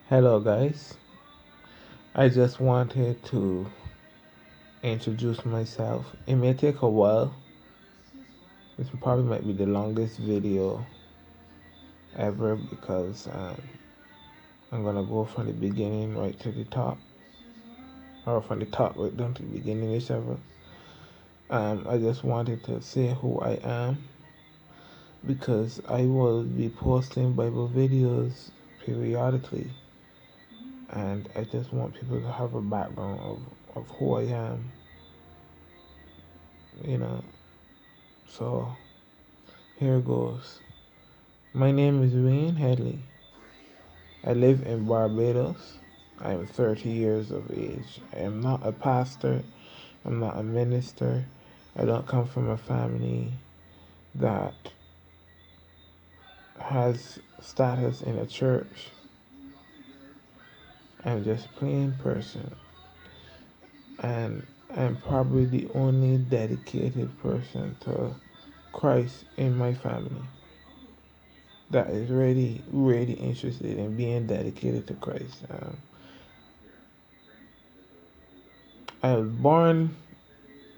Hello, guys. I just wanted to introduce myself. It may take a while. This probably might be the longest video ever because I'm gonna go from the beginning right to the top, or from the top right down to the beginning, whichever. I just wanted to say who I am because I will be posting Bible videos periodically, and I just want people to have a background of who I am, you know. So here goes. My name is Wayne Headley. I live in Barbados. I am 30 years of age. I am not a pastor. I'm not a minister. I don't come from a family that has status in a church. I'm just a plain person. And I'm probably the only dedicated person to Christ in my family that is really interested in being dedicated to Christ. I was born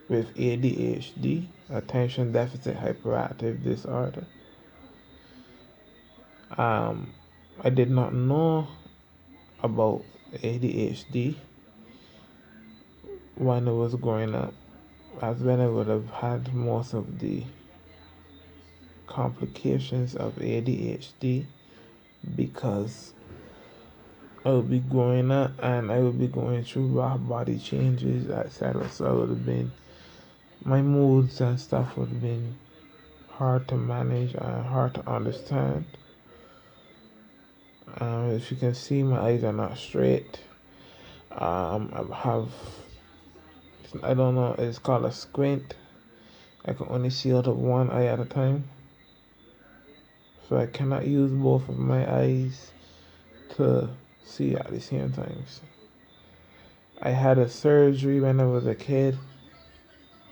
with ADHD, attention deficit hyperactive disorder. I did not know about ADHD when I was growing up, as when I would have had most of the complications of ADHD because I would be growing up and I would be going through raw body changes, etc. So I would have been, my moods and stuff would have been hard to manage and hard to understand. As you can see, my eyes are not straight. I have, I don't know, it's called a squint. I can only see out of one eye at a time. So I cannot use both of my eyes to see at the same time. I had a surgery when I was a kid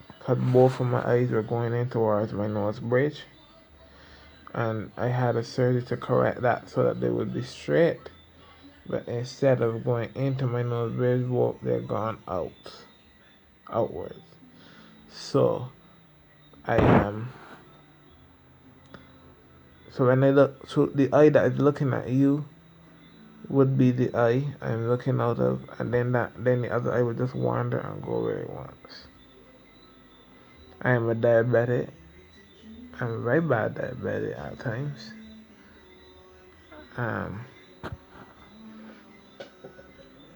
because both of my eyes were going in towards my nose bridge. And I had a surgery to correct that so that they would be straight. But instead of going into my nose bridge, well, they're gone outwards. So I am. So when I look, so the eye that is looking at you would be the eye I'm looking out of, and then the other eye would just wander and go where it wants. I am a diabetic. I'm a very bad diabetic at times. Um,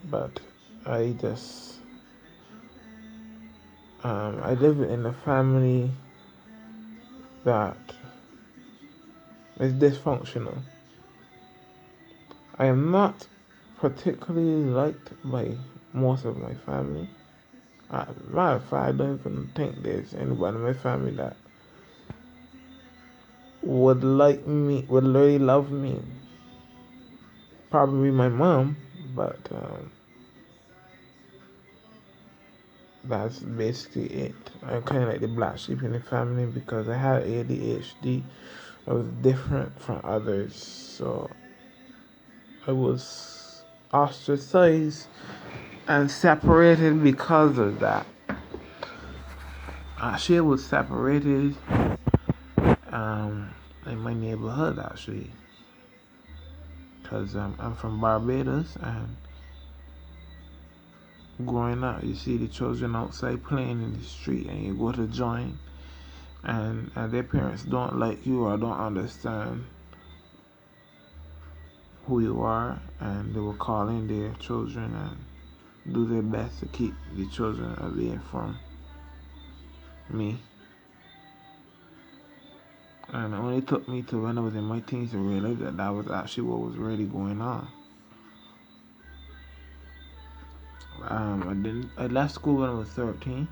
but I just I live in a family that is dysfunctional. I am not particularly liked by most of my family. Matter of fact, I don't even think there's anybody in my family that would like me, would really love me. Probably my mom, but that's basically it. I'm kind of like the black sheep in the family because I had ADHD. I was different from others, so I was ostracized and separated because of that. She was separated in my neighborhood actually, because I'm from Barbados, and growing up you see the children outside playing in the street and you go to join, and their parents don't like you or don't understand who you are, and they will call in their children and do their best to keep the children away from me. And it only took me to when I was in my teens to realize that that was actually what was really going on. I left school when I was 13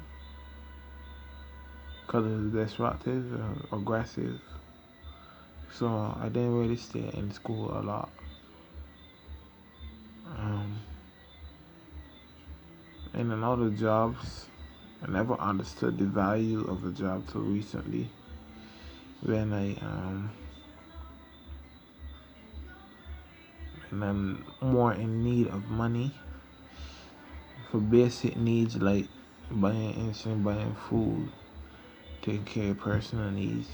because it was disruptive, aggressive. So I didn't really stay in school a lot. In and out of jobs, I never understood the value of a job till recently when and I'm more in need of money for basic needs like buying insulin, buying food, taking care of personal needs,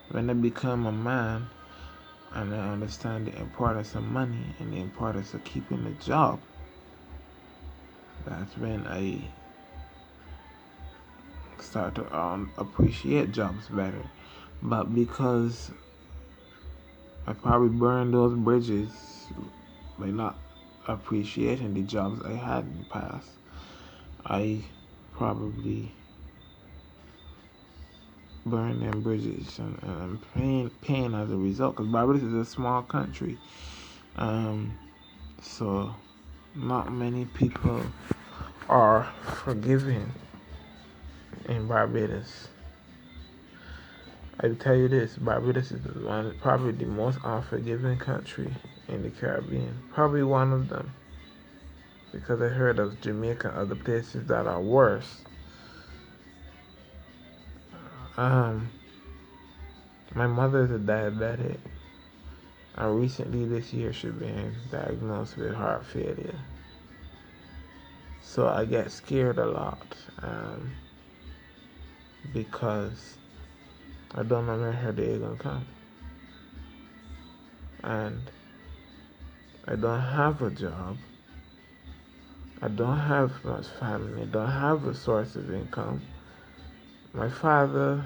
When I become a man and I understand the importance of money and the importance of keeping a job, that's when I start to appreciate jobs better. But because I probably burned those bridges by not appreciating the jobs I had in the past, I probably burned them bridges, and I'm paying as a result. Because Barbados is a small country, so not many people are forgiving in Barbados. I tell you this, Barbados is probably the most unforgiving country in the Caribbean. Probably one of them. Because I heard of Jamaica and other places that are worse. My mother is a diabetic. And recently this year she's been diagnosed with heart failure. So I get scared a lot. Because I don't know when her day is gonna come. And I don't have a job. I don't have much family. I don't have a source of income. My father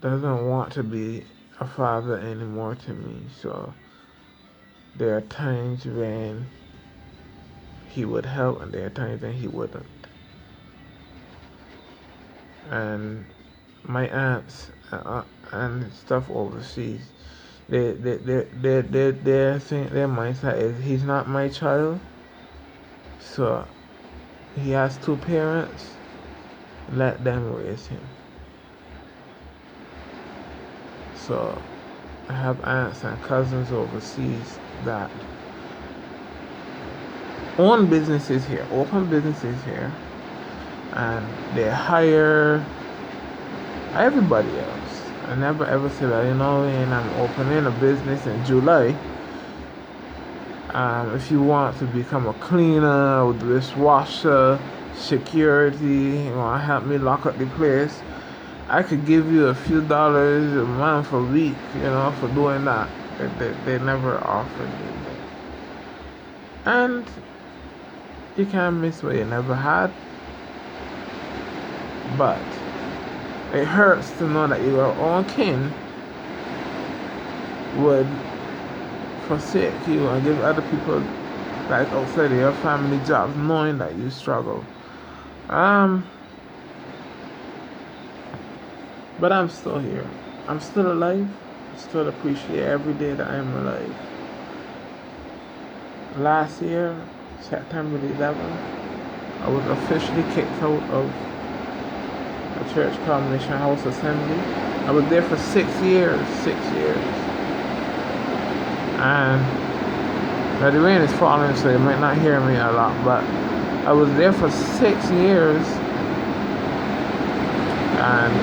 doesn't want to be a father anymore to me. So there are times when he would help and there are times when he wouldn't. And my aunts and stuff overseas, their mindset is he's not my child, so he has two parents, let them raise him. So I have aunts and cousins overseas that own businesses here, open businesses here, and they hire everybody else. I never ever said that, and I'm opening a business in July. If you want to become a cleaner, or dishwasher, security, help me lock up the place, I could give you a few dollars a month, a week, for doing that. They never offered me that. And you can't miss what you never had. But it hurts to know that your own kin would forsake you and give other people like outside of your family jobs, knowing that you struggle. But I'm still here. I'm still alive. I still appreciate every day that I'm alive. Last year, September 11th, I was officially kicked out of a church called Mission House Assembly. I was there for 6 years. 6 years. And now the rain is falling, so you might not hear me a lot, but I was there for 6 years. And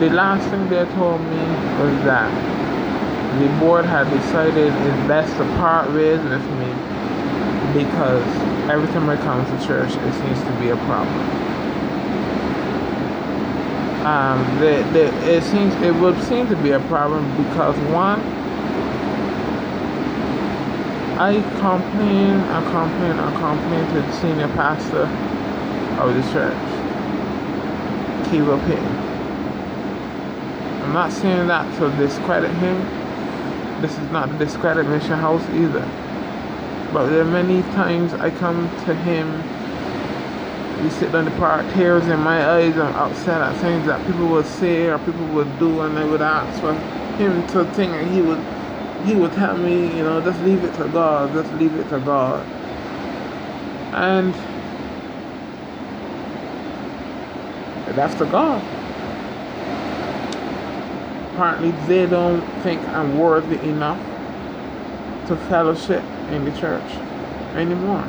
the last thing they told me was that the board had decided it's best to part ways with me because every time I come to church, it seems to be a problem. It would seem to be a problem because one, I complain to the senior pastor of the church, Kiva Payne. I'm not saying that to discredit him. This is not to discredit Mission House either. But there are many times I come to him, we sit down the park, tears in my eyes, I'm upset at things that people would say or people would do, and I would ask for him to think, and he would tell me, just leave it to God, just leave it to God. And that's to God. Apparently they don't think I'm worthy enough to fellowship in the church anymore.